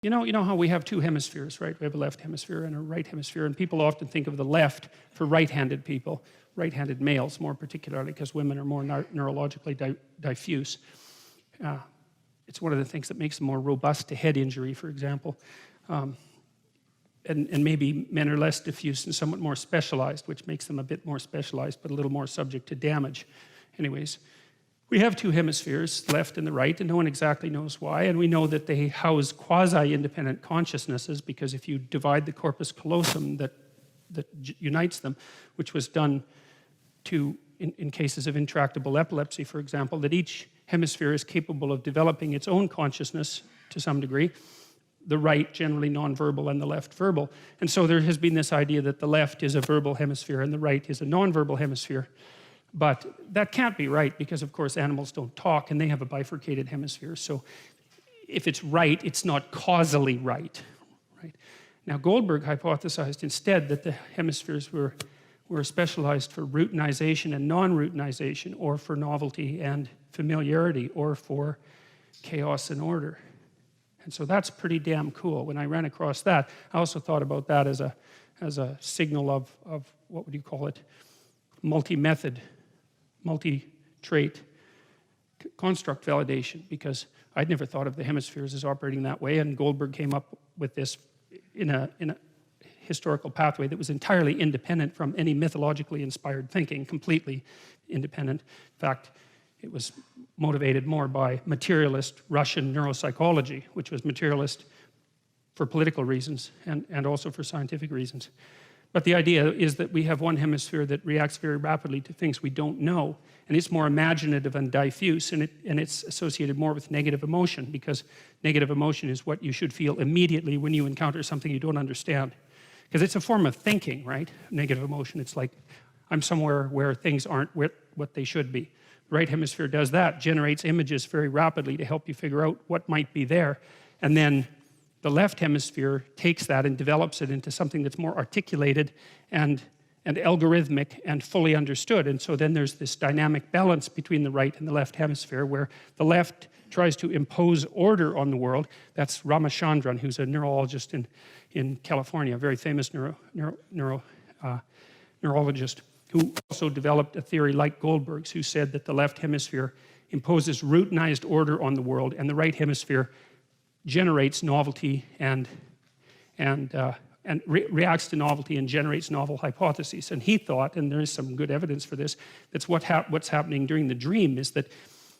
You know how we have two hemispheres, right? We have a left hemisphere and a right hemisphere, and people often think of the left for right-handed people, right-handed males more particularly, because women are more neurologically diffuse. It's one of the things that makes them more robust to head injury, for example. And maybe men are less diffuse and somewhat more specialized, which makes them a bit more specialized, but a little more subject to damage. Anyways, we have two hemispheres, the left and the right, and no one exactly knows why. And we know that they house quasi-independent consciousnesses, because if you divide the corpus callosum that unites them, which was done in cases of intractable epilepsy, for example, that each hemisphere is capable of developing its own consciousness to some degree. The right generally nonverbal and the left verbal. And so there has been this idea that the left is a verbal hemisphere and the right is a nonverbal hemisphere. But that can't be right, because of course animals don't talk and they have a bifurcated hemisphere. So if it's right, it's not causally right. Now Goldberg hypothesized instead that the hemispheres were specialized for routinization and non-routinization, or for novelty and familiarity, or for chaos and order. And so that's pretty damn cool. When I ran across that, I also thought about that as a signal of what would you call it? Multi-method, multi-trait construct validation, because I'd never thought of the hemispheres as operating that way, and Goldberg came up with this in a historical pathway that was entirely independent from any mythologically inspired thinking, completely independent. In fact, it was motivated more by materialist Russian neuropsychology, which was materialist for political reasons and also for scientific reasons. But the idea is that we have one hemisphere that reacts very rapidly to things we don't know, and it's more imaginative and diffuse, and it's associated more with negative emotion, because negative emotion is what you should feel immediately when you encounter something you don't understand. Because it's a form of thinking, right? Negative emotion, it's like, I'm somewhere where things aren't what they should be. The right hemisphere does that, generates images very rapidly to help you figure out what might be there, and then the left hemisphere takes that and develops it into something that's more articulated and algorithmic and fully understood. And so then there's this dynamic balance between the right and the left hemisphere, where the left tries to impose order on the world. That's Ramachandran, who's a neurologist in California, a very famous neurologist, who also developed a theory like Goldberg's, who said that the left hemisphere imposes routinized order on the world, and the right hemisphere generates novelty and reacts to novelty and generates novel hypotheses. And he thought, and there is some good evidence for this, that's what's happening during the dream is that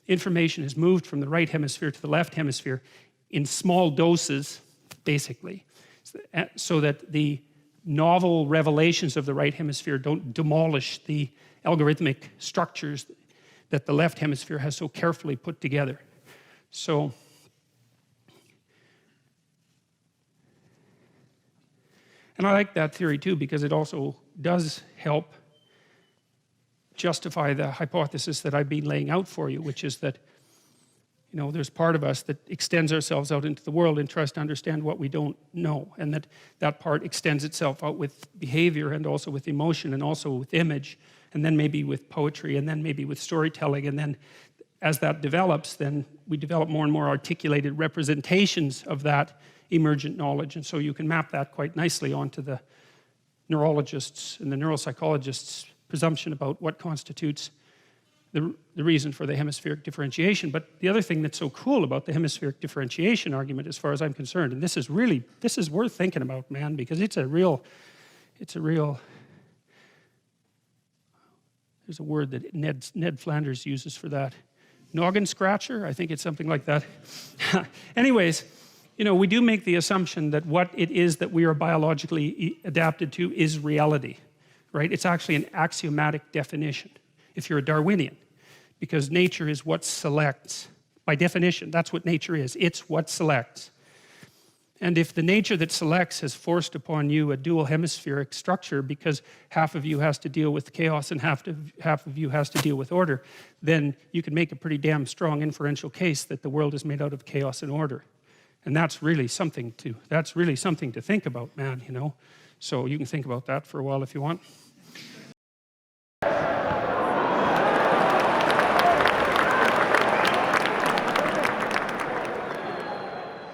information is moved from the right hemisphere to the left hemisphere in small doses, basically, so that the novel revelations of the right hemisphere don't demolish the algorithmic structures that the left hemisphere has so carefully put together. So and I like that theory too, because it also does help justify the hypothesis that I've been laying out for you, which is that, you know, there's part of us that extends ourselves out into the world and tries to understand what we don't know, and that part extends itself out with behavior and also with emotion and also with image, and then maybe with poetry, and then maybe with storytelling, and then as that develops, then we develop more and more articulated representations of that emergent knowledge. And so you can map that quite nicely onto the neurologists and the neuropsychologists' presumption about what constitutes the reason for the hemispheric differentiation. But the other thing that's so cool about the hemispheric differentiation argument, as far as I'm concerned, and this is worth thinking about, man, because there's a word that Ned Flanders uses for that. Noggin scratcher? I think it's something like that. Anyways, you know, we do make the assumption that what it is that we are biologically adapted to is reality, right? It's actually an axiomatic definition, if you're a Darwinian, because nature is what selects. By definition, that's what nature is. It's what selects. And if the nature that selects has forced upon you a dual hemispheric structure, because half of you has to deal with chaos and half of you has to deal with order, then you can make a pretty damn strong inferential case that the world is made out of chaos and order. And that's really something to think about, man, you know. So you can think about that for a while if you want.